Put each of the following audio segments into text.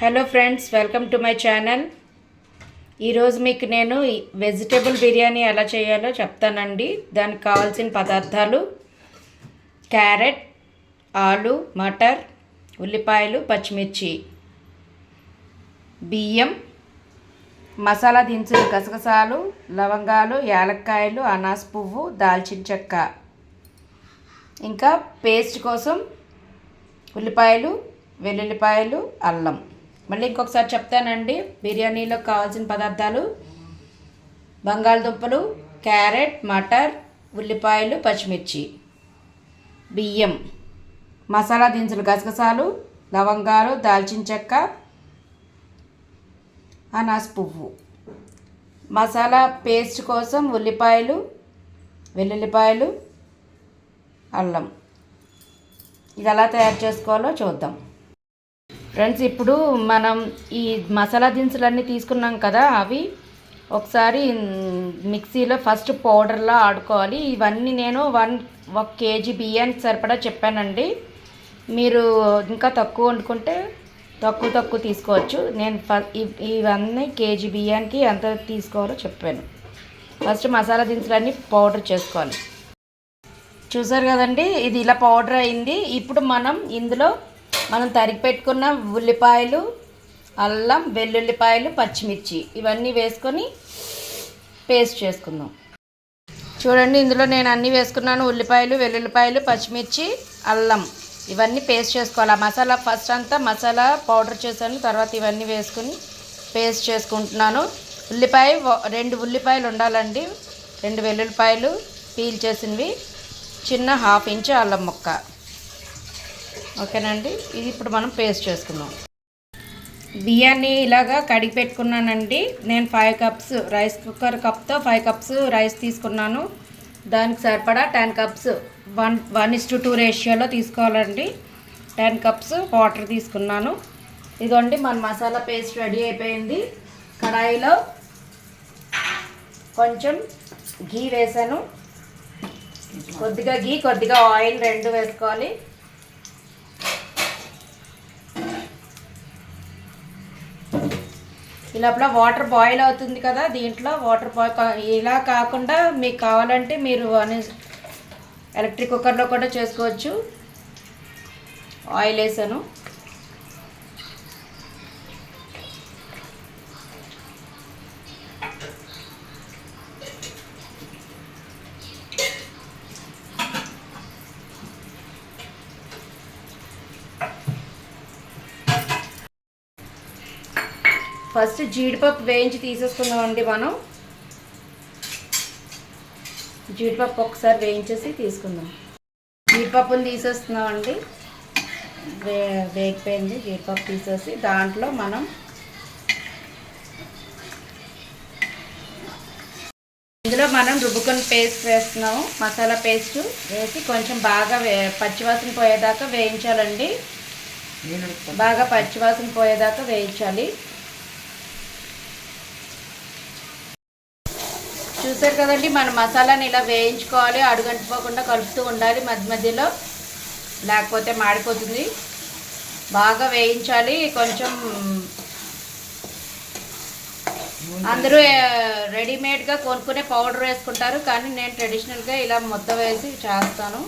Hello friends, welcome to my channel. ఈరోజు మీకు నేను వెజిటేబుల్ బిర్యానీ ఎలా చేయాలో చెప్తానండి. దానికి కావాల్సిన పదార్థాలు: క్యారెట్, ఆలు, మటర్, ఉల్లిపాయలు, పచ్చిమిర్చి, బియ్యం, మసాలా దినుసులు, గసగసాలు, లవంగాలు, యాలక్కాయలు, అనాస పువ్వు, దాల్చిన చెక్క, ఇంకా పేస్ట్ కోసం ఉల్లిపాయలు, వెల్లుల్లిపాయలు, అల్లం. మళ్ళీ ఇంకొకసారి చెప్తానండి. బిర్యానీలో కావాల్సిన పదార్థాలు: బంగాళదుంపలు, క్యారెట్, మటర్, ఉల్లిపాయలు, పచ్చిమిర్చి, బియ్యం, మసాలా దినుసులు, గసగసాలు, లవంగాలు, దాల్చిన చెక్క, అనాస పువ్వు. మసాలా పేస్ట్ కోసం ఉల్లిపాయలు, వెల్లుల్లిపాయలు, అల్లం. ఇది ఎలా తయారు చేసుకోవాలో చూద్దాం ఫ్రెండ్స్. ఇప్పుడు మనం ఈ మసాలా దినుసులన్నీ తీసుకున్నాం కదా, అవి ఒకసారి మిక్సీలో ఫస్ట్ పౌడర్లా ఆడుకోవాలి. ఇవన్నీ నేను 1 కేజీ బియ్యానికి సరిపడా చెప్పానండి. మీరు ఇంకా తక్కువ వండుకుంటే తక్కువ తీసుకోవచ్చు. నేను ఇవన్నీ కేజీ బియ్యానికి ఎంత తీసుకోవాలో చెప్పాను. ఫస్ట్ మసాలా దినుసులన్నీ పౌడర్ చేసుకోవాలి. చూసారు కదండి, ఇది ఇలా పౌడర్ అయింది. ఇప్పుడు ఇందులో మనం తరిగి పెట్టుకున్న ఉల్లిపాయలు, అల్లం, వెల్లుల్లిపాయలు, పచ్చిమిర్చి ఇవన్నీ వేసుకొని పేస్ట్ చేసుకుందాం. చూడండి, ఇందులో నేను అన్నీ వేసుకున్నాను. ఉల్లిపాయలు, వెల్లుల్లిపాయలు, పచ్చిమిర్చి, అల్లం ఇవన్నీ పేస్ట్ చేసుకోవాలి. ఆ మసాలా ఫస్ట్ అంతా మసాలా పౌడర్ చేశాను, తర్వాత ఇవన్నీ వేసుకుని పేస్ట్ చేసుకుంటున్నాను. 2 ఉల్లిపాయలు ఉండాలండి, 2 వెల్లుల్లిపాయలు పీల్ చేసినవి, చిన్న 1/2 ఇంచు అల్లం ముక్క. ఓకేనండి, ఇది ఇప్పుడు మనం పేస్ట్ చేసుకుందాం. బియ్యాన్ని ఇలాగా కడిగి పెట్టుకున్నానండి. నేను 5 కప్స్ రైస్ కుక్కర్ కప్తో 5 కప్స్ రైస్ తీసుకున్నాను. దానికి సరిపడా 10 కప్స్ 1:2 రేషియోలో తీసుకోవాలండి. 10 కప్స్ వాటర్ తీసుకున్నాను. ఇదిగోండి, మన మసాలా పేస్ట్ రెడీ అయిపోయింది. కడాయిలో కొంచెం ఘీ వేసాను. కొద్దిగా ఘీ, కొద్దిగా ఆయిల్ 2 వేసుకోవాలి. ఈ లోపల వాటర్ బాయిల్ అవుతుంది కదా, దీంట్లో వాటర్ ఇలా కాకుండా మీకు కావాలంటే మీరు ఎలక్ట్రిక్ కుక్కర్లో కూడా చేసుకోవచ్చు. ఆయిల్ వేసాను. ఫస్ట్ జీడిపప్పు వేయించి తీసేసుకుందామండి. మనం జీడిపప్పు ఒకసారి వేయించేసి తీసుకుందాం. జీడిపప్పుని తీసేస్తున్నామండి. వేగిపోయింది. జీడిపప్పు తీసేసి దాంట్లో మనం ఇందులో రుబ్బుకొని పేస్ట్ వేస్తున్నాము. మసాలా పేస్ట్ వేసి కొంచెం బాగా పచ్చివాసన పోయేదాకా వేయించాలండి. బాగా పచ్చివాసన పోయేదాకా వేయించాలి. చూసారు కదండి, మన మసాలాని ఇలా వేయించుకోవాలి. అడుగంటిపోకుండా కలుపుతూ ఉండాలి మధ్య మధ్యలో, లేకపోతే మాడిపోతుంది. బాగా వేయించాలి. కొంచెం అందరూ రెడీమేడ్గా కొనుక్కునే పౌడర్ వేసుకుంటారు, కానీ నేను ట్రెడిషనల్గా ఇలా మొత్తం వేసి చేస్తాను.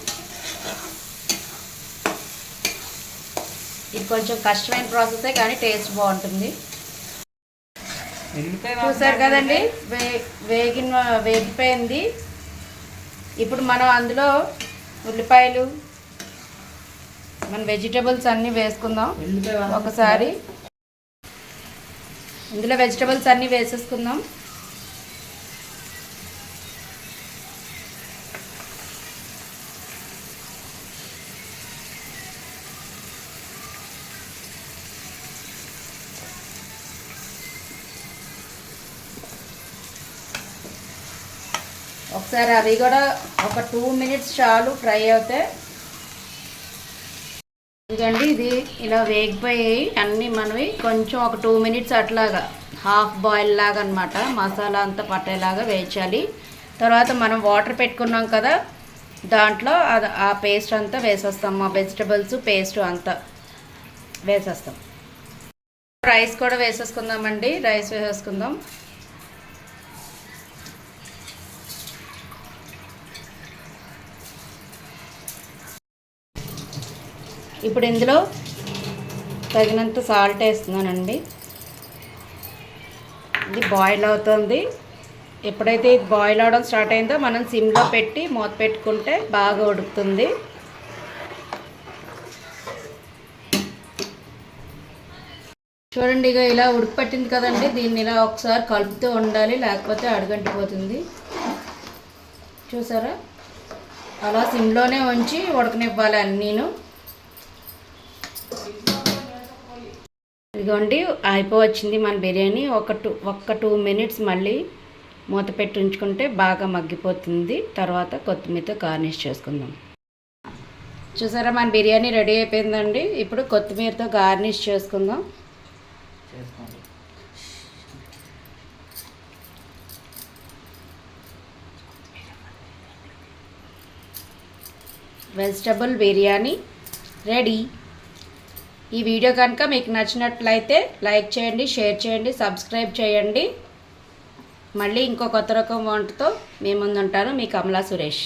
ఇది కొంచెం కష్టమైన ప్రాసెసే, కానీ టేస్ట్ బాగుంటుంది. చూసారు కదండి, వేగిపోయింది. ఇప్పుడు మనం అందులో ఉల్లిపాయలు, మన వెజిటబుల్స్ అన్నీ వేసుకుందాం. ఒకసారి ఇందులో వెజిటబుల్స్ అన్నీ వేసేసుకుందాం. ఒకసారి అవి కూడా ఒక 2 మినిట్స్ చాలు ఫ్రై అవుతే. ఇదండి, ఇది ఇలా వేగిపోయాయి అన్నీ మనవి. కొంచెం ఒక 2 మినిట్స్ అట్లాగా హాఫ్ బాయిల్ లాగా అనమాట, మసాలా అంతా పట్టేలాగా వేయించాలి. తర్వాత మనం వాటర్ పెట్టుకున్నాం కదా, దాంట్లో ఆ పేస్ట్ అంతా వేసేస్తాం. మా వెజిటబుల్స్ పేస్ట్ అంతా వేసేస్తాం. రైస్ కూడా వేసేసుకుందామండి. రైస్ వేసేసుకుందాం. ఇప్పుడు ఇందులో తగినంత సాల్ట్ వేస్తున్నానండి. ఇది బాయిల్ అవుతుంది. ఎప్పుడైతే ఇది బాయిల్ అవడం స్టార్ట్ అయిందో మనం సిమ్లో పెట్టి మూత పెట్టుకుంటే బాగా ఉడుకుతుంది. చూడండి, ఇక ఇలా ఉడుకు పట్టింది కదండి. దీన్ని ఇలా ఒకసారి కలుపుతూ ఉండాలి, లేకపోతే అడుగంటిపోతుంది. చూసారా, అలా సిమ్లోనే ఉంచి ఉడకనివ్వాలి అన్నీను. ఇదిగోండి, అయిపోవచ్చింది మన బిర్యానీ. ఒక్క 2 మినిట్స్ మళ్ళీ మూత పెట్టి ఉంచుకుంటే బాగా మగ్గిపోతుంది. తర్వాత కొత్తిమీరతో గార్నిష్ చేసుకుందాం. చూసారా, మన బిర్యానీ రెడీ అయిపోయిందండి. ఇప్పుడు కొత్తిమీరతో గార్నిష్ చేసుకుందాం. Vegetable biryani ready. ఈ వీడియో కనుక మీకు నచ్చినట్లయితే లైక్ చేయండి, షేర్ చేయండి, సబ్స్క్రైబ్ చేయండి. మళ్ళీ ఇంకో కొత్త రకం వంటతో మీ ముందు ఉంటాను. మీ కమలా సురేష్.